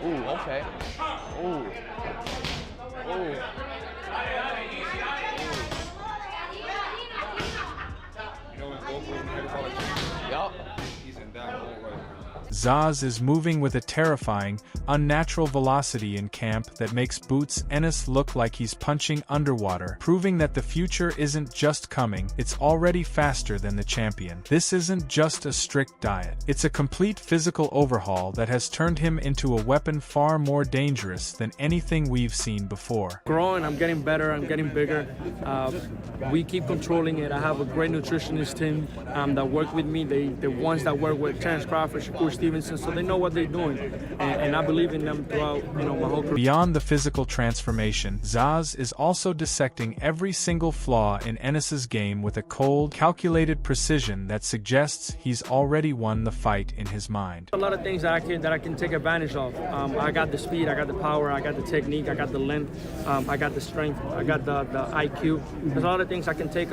Ooh, okay. Ooh. Ooh. Yup. Zayas is moving with a terrifying, unnatural velocity in camp that makes Boots Ennis look like he's punching underwater, proving that the future isn't just coming, it's already faster than the champion. This isn't just a strict diet. It's a complete physical overhaul that has turned him into a weapon far more dangerous than anything we've seen before. Growing, I'm getting better, I'm getting bigger. We keep controlling it. I have a great nutritionist team that work with me. The ones that work with Terrence Crawford, Shakur Stevenson, so they know what they're doing, and I believe in them throughout, my whole career. Beyond the physical transformation, Zayas is also dissecting every single flaw in Ennis's game with a cold, calculated precision that suggests he's already won the fight in his mind. A lot of things that I can take advantage of. I got the speed, I got the power, I got the technique, I got the length, I got the strength, I got the IQ. There's a lot of things I can take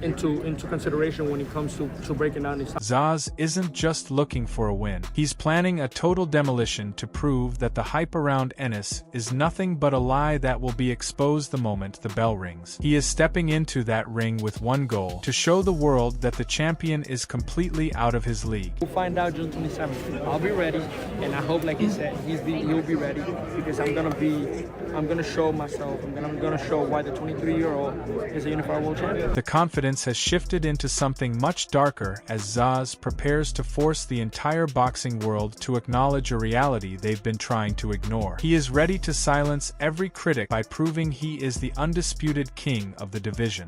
into consideration when it comes to breaking down these. Zayas isn't just looking for a win. He's planning a total demolition to prove that the hype around Ennis is nothing but a lie that will be exposed the moment the bell rings. He is stepping into that ring with one goal: to show the world that the champion is completely out of his league. We'll find out June 27th. I'll be ready, and I hope, like he said, he'll be ready, because I'm gonna show myself. I'm gonna show why the 23-year-old is a unified world champion. The confidence has shifted into something much darker as Zayas prepares to force the entire boxing world to acknowledge a reality they've been trying to ignore. He is ready to silence every critic by proving he is the undisputed king of the division.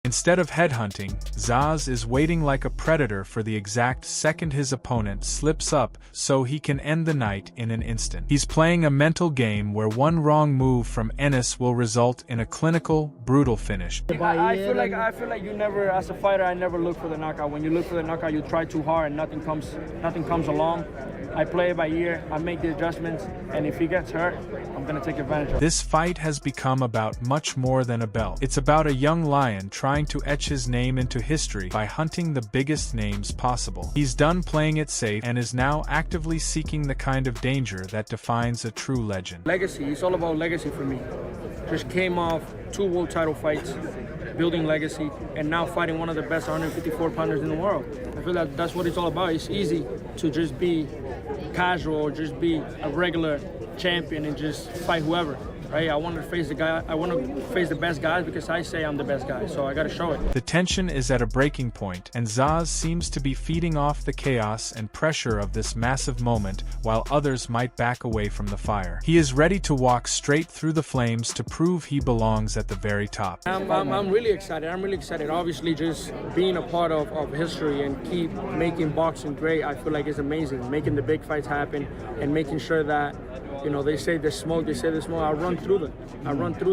Instead of headhunting, Zayas is waiting like a predator for the exact second his opponent slips up so he can end the night in an instant. He's playing a mental game where one wrong move from Ennis will result in a clinical, brutal finish. I feel like you never, as a fighter, I never look for the knockout. When you look for the knockout, you try too hard and nothing comes along. I play it by ear, I make the adjustments, and if he gets hurt, I'm gonna take advantage of it. This fight has become about much more than a belt. It's about a young lion trying to etch his name into history by hunting the biggest names possible. He's done playing it safe and is now actively seeking the kind of danger that defines a true legend. Legacy, it's all about legacy for me. Just came off 2 world title fights, building legacy, and now fighting one of the best 154-pounders in the world. I feel like that's what it's all about. It's easy to just be casual or just be a regular champion and just fight whoever. Right? I want to face the best guys because I say I'm the best guy, so I got to show it. The tension is at a breaking point, and Zayas seems to be feeding off the chaos and pressure of this massive moment, while others might back away from the fire. He is ready to walk straight through the flames to prove he belongs at the very top. I'm really excited. I'm really excited. Obviously, just being a part of history and keep making boxing great, I feel like it's amazing. Making the big fights happen and making sure that, they say there's smoke, I run through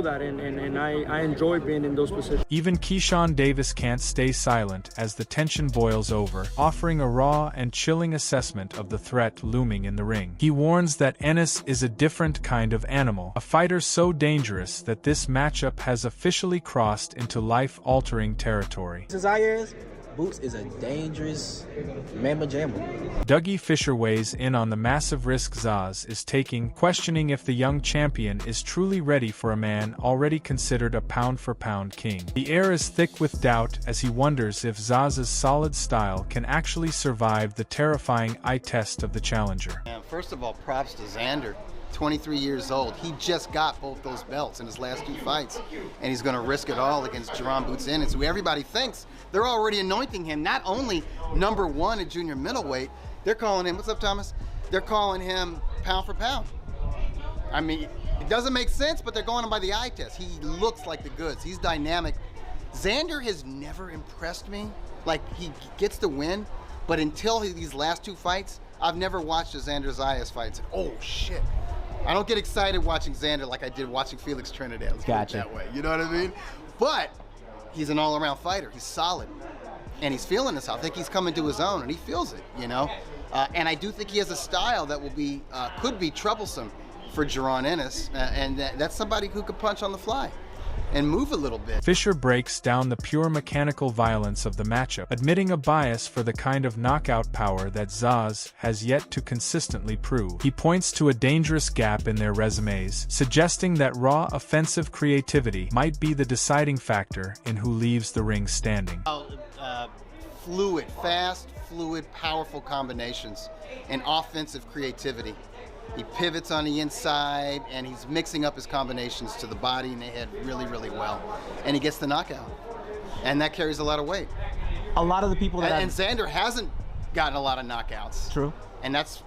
that, and I enjoy being in those positions. Even Keyshawn Davis can't stay silent as the tension boils over, offering a raw and chilling assessment of the threat looming in the ring. He warns that Ennis is a different kind of animal, a fighter so dangerous that this matchup has officially crossed into life-altering territory. Boots is a dangerous mamma jamma. Dougie Fischer weighs in on the massive risk Zayas is taking, questioning if the young champion is truly ready for a man already considered a pound-for-pound king. The air is thick with doubt as he wonders if Zayas' solid style can actually survive the terrifying eye test of the challenger. First of all, props to Xander. 23 years old. He just got both those belts in his last 2 fights, and he's going to risk it all against Jaron Boots Ennis, who everybody thinks they're already anointing him not only #1 at junior middleweight, they're calling him, what's up, Thomas? They're calling him pound for pound. I mean, it doesn't make sense, but they're going by the eye test. He looks like the goods. He's dynamic. Xander has never impressed me. Like, he gets the win, but until these last 2 fights, I've never watched a Xander Zayas fight and said, oh, shit. I don't get excited watching Xander like I did watching Felix Trinidad. Let's put it that way. You know what I mean? But he's an all-around fighter. He's solid, and he's feeling this. I think he's coming to his own, and he feels it. And I do think he has a style that will be could be troublesome for Jaron Ennis, and that's somebody who could punch on the fly. and move a little bit. Fischer breaks down the pure mechanical violence of the matchup, admitting a bias for the kind of knockout power that Zayas has yet to consistently prove. He points to a dangerous gap in their resumes, suggesting that raw offensive creativity might be the deciding factor in who leaves the ring standing. Fast, fluid, powerful combinations and offensive creativity. He pivots on the inside, and he's mixing up his combinations to the body and the head really, really well. And he gets the knockout. And that carries a lot of weight. A lot of the people that and Xander hasn't gotten a lot of knockouts. True. And that's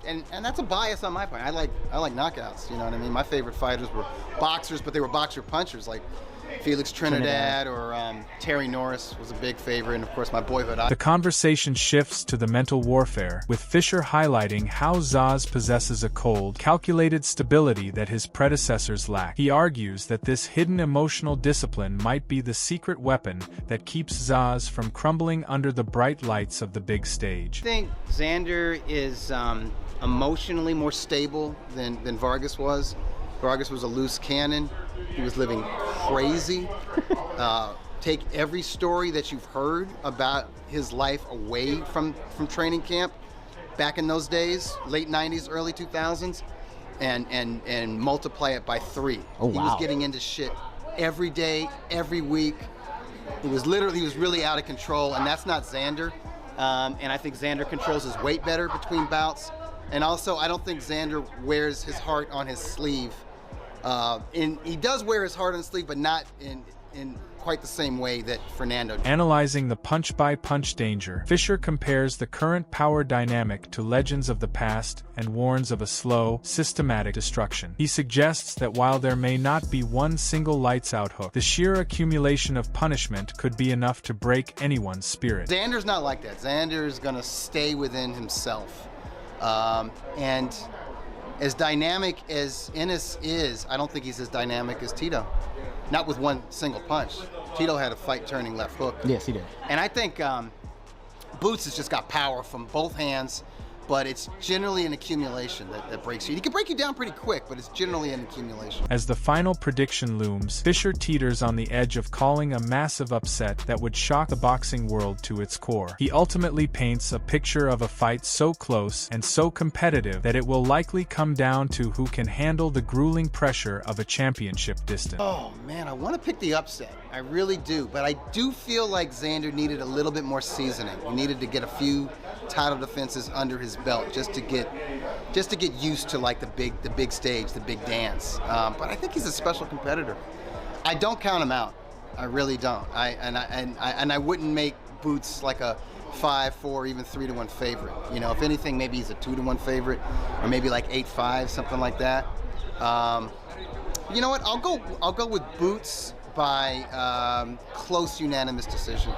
a bias on my part. I like knockouts, you know what I mean? My favorite fighters were boxers, but they were boxer punchers, like Felix Trinidad or Terry Norris was a big favorite, and of course my boyhood. The conversation shifts to the mental warfare, with Fischer highlighting how Zayas possesses a cold, calculated stability that his predecessors lacked. He argues that this hidden emotional discipline might be the secret weapon that keeps Zayas from crumbling under the bright lights of the big stage. I think Xander is emotionally more stable than Vargas was. Vargas was a loose cannon. He was living crazy. Take every story that you've heard about his life away from training camp back in those days, late 90s, early 2000s, and multiply it by 3. Oh, wow. He was getting into shit every day, every week. He was really out of control, and that's not Xander. And I think Xander controls his weight better between bouts. And also, I don't think Xander wears his heart on his sleeve. He does wear his heart on his sleeve, but not in quite the same way that Fernando did. Analyzing the punch-by-punch danger, Fischer compares the current power dynamic to legends of the past and warns of a slow, systematic destruction. He suggests that while there may not be one single lights-out hook, the sheer accumulation of punishment could be enough to break anyone's spirit. Xander's not like that. Xander's gonna stay within himself. And as dynamic as Ennis is, I don't think he's as dynamic as Tito. Not with one single punch. Tito had a fight-turning left hook. Yes, he did. And I think Boots has just got power from both hands, but it's generally an accumulation that breaks you. He can break you down pretty quick, but it's generally an accumulation. As the final prediction looms, Fischer teeters on the edge of calling a massive upset that would shock the boxing world to its core. He ultimately paints a picture of a fight so close and so competitive that it will likely come down to who can handle the grueling pressure of a championship distance. Oh man, I want to pick the upset. I really do, but I do feel like Xander needed a little bit more seasoning. He needed to get a few title defenses under his belt just to get used to like the big stage, the big dance. But I think he's a special competitor. I don't count him out. I really don't. I wouldn't make Boots like a 5-4, even 3-1 favorite. You know, if anything, maybe he's a 2-1 favorite, or maybe like 8-5, something like that. You know what? I'll go with Boots by close unanimous decision,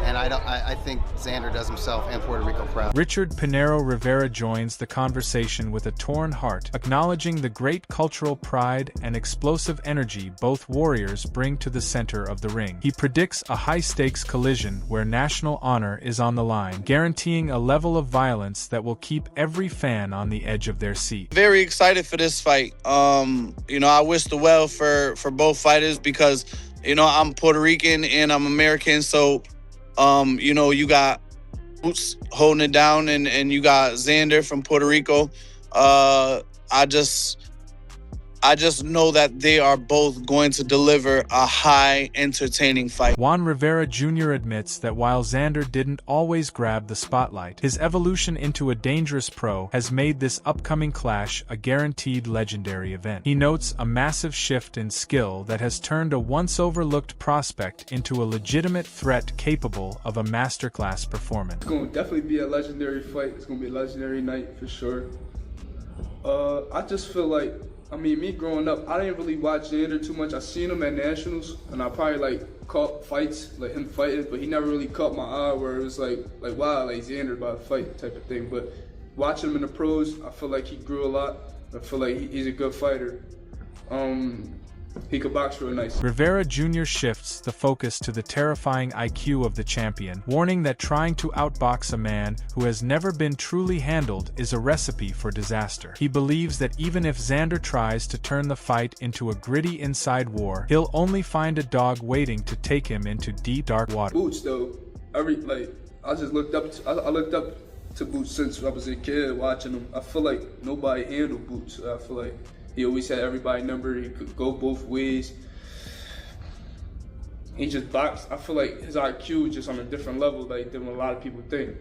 and I think Xander does himself and Puerto Rico proud. Richard Piñeyro Rivera joins the conversation with a torn heart, acknowledging the great cultural pride and explosive energy both warriors bring to the center of the ring. He predicts a high-stakes collision where national honor is on the line, guaranteeing a level of violence that will keep every fan on the edge of their seat. Very excited for this fight. You know, I wish the well for both fighters because you know, I'm Puerto Rican and I'm American, so, you know, you got Boots holding it down and you got Xander from Puerto Rico. I just know that they are both going to deliver a high, entertaining fight. Juan Rivera Jr. admits that while Xander didn't always grab the spotlight, his evolution into a dangerous pro has made this upcoming clash a guaranteed legendary event. He notes a massive shift in skill that has turned a once-overlooked prospect into a legitimate threat capable of a masterclass performance. It's going to definitely be a legendary fight. It's going to be a legendary night for sure. I just feel like, I mean, me growing up, I didn't really watch Xander too much. I seen him at Nationals, and I probably like caught fights, like him fighting, but he never really caught my eye where it was like wow, like Xander about to fight type of thing. But watching him in the pros, I feel like he grew a lot. I feel like he's a good fighter. he could box real nice. Rivera Jr. shifts the focus to the terrifying IQ of the champion, warning that trying to outbox a man who has never been truly handled is a recipe for disaster. He believes that even if Xander tries to turn the fight into a gritty inside war, he'll only find a dog waiting to take him into deep, dark water. Boots, though, I looked up to Boots since I was a kid watching him. I feel like nobody handled Boots. I feel like he always had everybody numbered. He could go both ways. He just boxed. I feel like his IQ is just on a different level than what a lot of people think.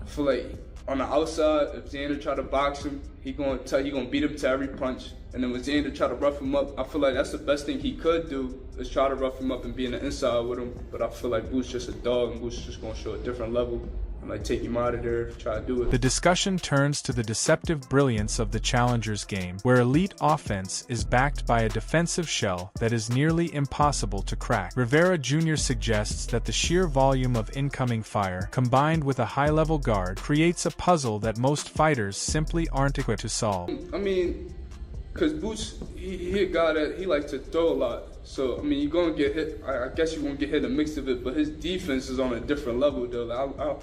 I feel like on the outside, if Xander try to box him, he gonna beat him to every punch. And then when Xander try to rough him up, I feel like that's the best thing he could do, is try to rough him up and be in the inside with him. But I feel like Boots just a dog, and Boots just gonna show a different level. Like take him out of there, try to do it. The discussion turns to the deceptive brilliance of the challenger's game, where elite offense is backed by a defensive shell that is nearly impossible to crack. Rivera Jr. suggests that the sheer volume of incoming fire, combined with a high-level guard, creates a puzzle that most fighters simply aren't equipped to solve. I mean, because Boots, he a guy that he likes to throw a lot. So, I mean, you're going to get hit. I guess you're going to get hit in a mix of it, but his defense is on a different level, though.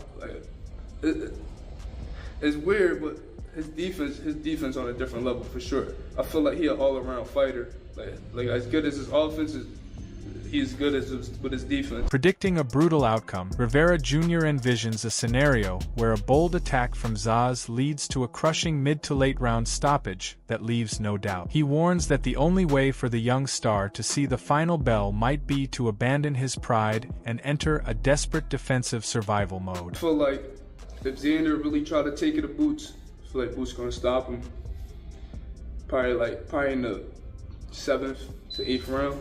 It's weird, but his defense on a different level for sure. I feel like he an all-around fighter. Like as good as his offense is, he's good with his defense. Predicting a brutal outcome, Rivera Jr. envisions a scenario where a bold attack from Zayas leads to a crushing mid to late round stoppage that leaves no doubt. He warns that the only way for the young star to see the final bell might be to abandon his pride and enter a desperate defensive survival mode. I feel like if Xander really tried to take it to Boots, I feel like Boots gonna stop him. Probably in the 7th to 8th round.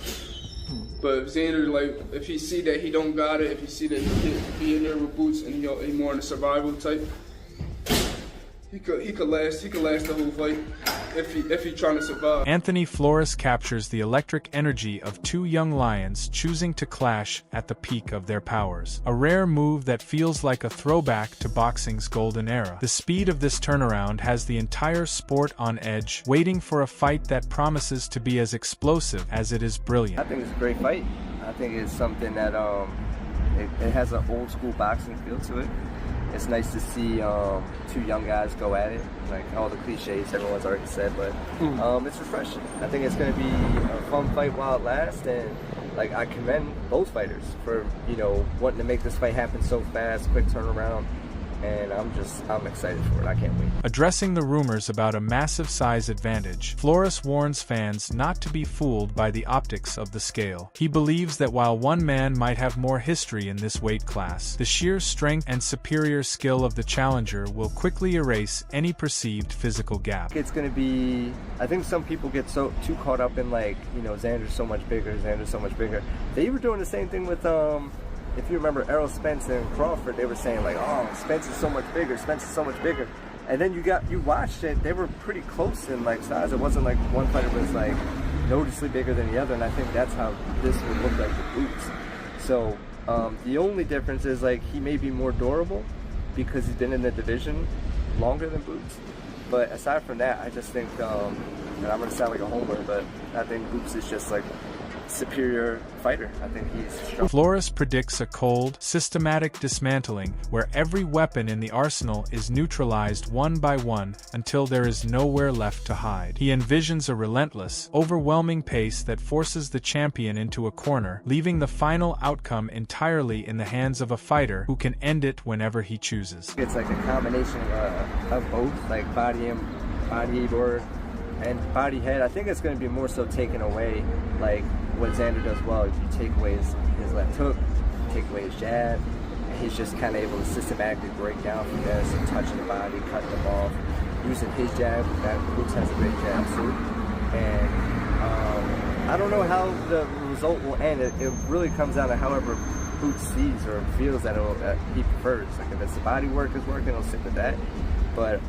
But if Xander, if he see that he don't got it, if he see that he can't be in there with Boots and he more in the survival type, he could last the whole fight if he trying to survive. Anthony Flores captures the electric energy of two young lions choosing to clash at the peak of their powers. A rare move that feels like a throwback to boxing's golden era. The speed of this turnaround has the entire sport on edge, waiting for a fight that promises to be as explosive as it is brilliant. I think it's a great fight. I think it's something that it has an old school boxing feel to it. It's nice to see two young guys go at it, like all the cliches everyone's already said, but it's refreshing. I think it's going to be a fun fight while it lasts, and I commend both fighters for wanting to make this fight happen so fast, quick turnaround. And I'm excited for it. I can't wait. Addressing the rumors about a massive size advantage, Flores warns fans not to be fooled by the optics of the scale. He believes that while one man might have more history in this weight class, the sheer strength and superior skill of the challenger will quickly erase any perceived physical gap. It's going to be, I think some people get too caught up in Xander's so much bigger, Xander's so much bigger. They were doing the same thing with if you remember Errol Spence and Crawford, they were saying oh, Spence is so much bigger, Spence is so much bigger. And then you watched it, they were pretty close in size. It wasn't like one fighter was noticeably bigger than the other, and I think that's how this would look like with Boots. So the only difference is he may be more durable because he's been in the division longer than Boots. But aside from that, I just think, and I'm gonna sound like a homer, but I think Boots is just superior fighter. I think he's strong. Flores predicts a cold, systematic dismantling where every weapon in the arsenal is neutralized one by one until there is nowhere left to hide. He envisions a relentless, overwhelming pace that forces the champion into a corner, leaving the final outcome entirely in the hands of a fighter who can end it whenever he chooses. It's a combination of both, body and body head. I think it's going to be more so taken away, what Xander does well. If you take away his left hook, take away his jab, and he's just kind of able to systematically break down from there, so touching the body, cutting them off, using his jab. That Boots has a great jab too. And I don't know how the result will end. It really comes down to however Boots sees or feels that he prefers. If it's the body work is working, he'll stick with that. but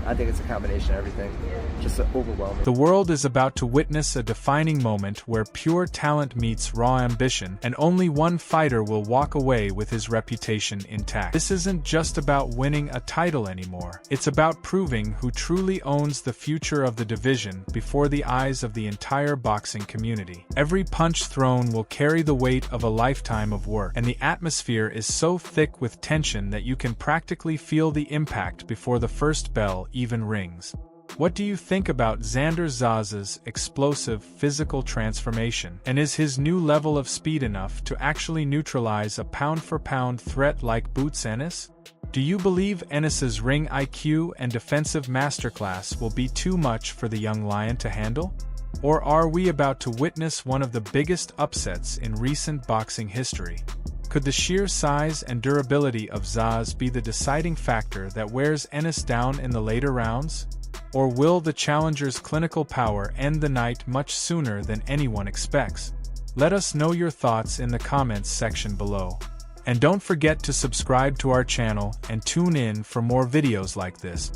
I think it's a combination of everything, just overwhelming. The world is about to witness a defining moment where pure talent meets raw ambition, and only one fighter will walk away with his reputation intact. This isn't just about winning a title anymore. It's about proving who truly owns the future of the division before the eyes of the entire boxing community. Every punch thrown will carry the weight of a lifetime of work, and the atmosphere is so thick with tension that you can practically feel the impact before the first bell even rings. What do you think about Xander Zayas' explosive physical transformation, and is his new level of speed enough to actually neutralize a pound-for-pound threat like Boots Ennis? Do you believe Ennis's ring IQ and defensive masterclass will be too much for the young lion to handle? Or are we about to witness one of the biggest upsets in recent boxing history? Could the sheer size and durability of Zayas be the deciding factor that wears Ennis down in the later rounds? Or will the challenger's clinical power end the night much sooner than anyone expects? Let us know your thoughts in the comments section below. And don't forget to subscribe to our channel and tune in for more videos like this.